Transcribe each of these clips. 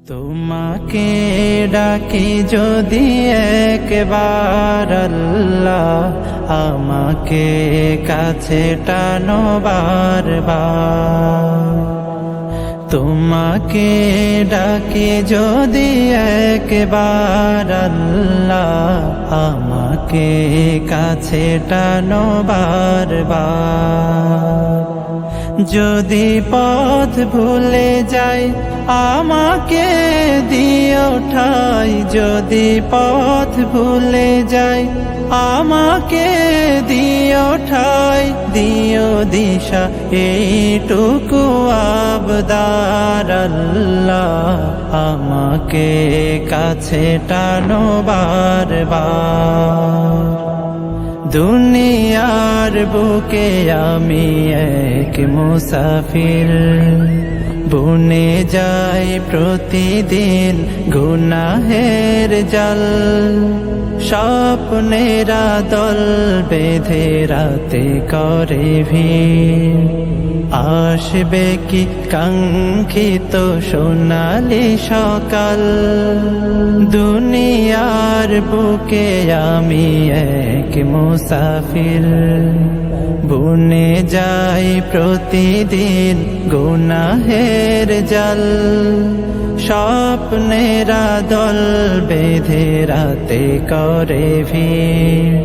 তোমাকে ডাকি যদি একবার আল্লাহ, আমাকে কাছে টানো বারবার। তোমাকে ডাকি যদি একবার আল্লাহ, আমাকে কাছে টানো বারবার। যদি পথ ভুলে যাই আমাকে দিও ঠাই, যদি পথ ভুলে যাই আমাকে দিও ঠাই, দিও দিশা এইটুকু আবদার আল্লাহ, আমাকে কাছে টানো বারবার। দুনিয়ার বুকে আমি এক মুসাফির, বুনে যাই প্রতিদিন গুনাহের জাল। স্বপ্নেরা দল বেঁধে রাতে করে ভিড়, আসবে কি কাঙ্ক্ষিত সোনালি সকাল। দুনিয়ার বুকে আমি এক মুসাফির, বুনে যাই প্রতিদিন গুনাহের জাল। স্বপ্নেরা দল বেঁধে রাতে করে ভিড়,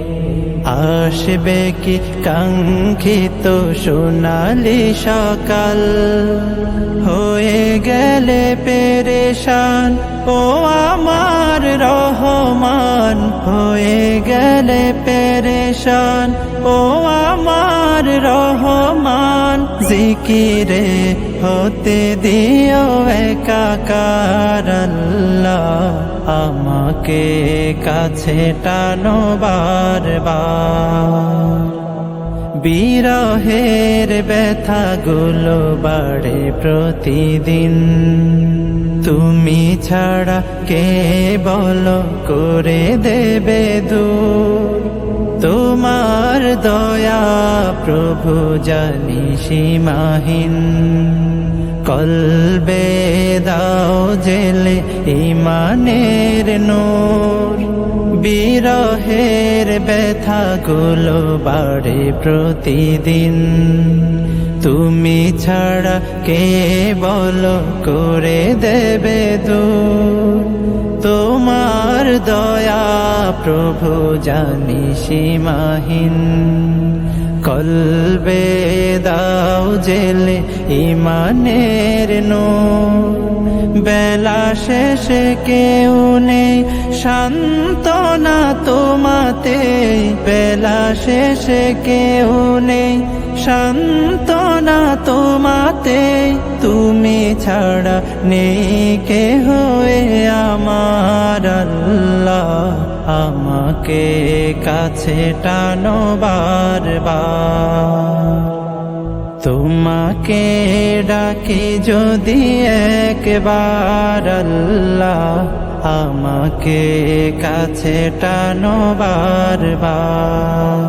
আসবে কি কাঙ্ক্ষিত সোনালি সকাল। হয়ে গেলে পেরেশান ও আমার রহমান, হয়ে গেলে পেরেশান ও আমার রহমান। জিকিরে হতে দিও একাকার আল্লাহ, আমাকে কাছে টানো বারবার। বিরহের ব্যথাগুলো বাড়ে প্রতিদিন, তুমি ছাড়া কে বলো করে দেবে দূর। তোমার দয়া প্রভু জানি সীমাহীন, কলবে দাও জেলে ঈমানের নূর। বিরহের ব্যথাগুলো বাড়ে প্রতিদিন, তুমি ছাড়া কে বলো করে দেবে দূর। তোমার দয়া প্রভু জানি সীমাহীন, কলবে দাও জেলে ঈমানের নূর। বেলা শেষে কেউ নেই সান্ত্বনা তোমাতে, বেলা শেষে কেউ নেই সান্ত্বনা তোমাতে। তুমি ছাড়া নেই কেহ আমার আল্লাহ, আমাকে কাছে টানো বারবার। তোমাকে ডাকি যদি একবার আল্লাহ, আমাকে কাছে টানো বারবার।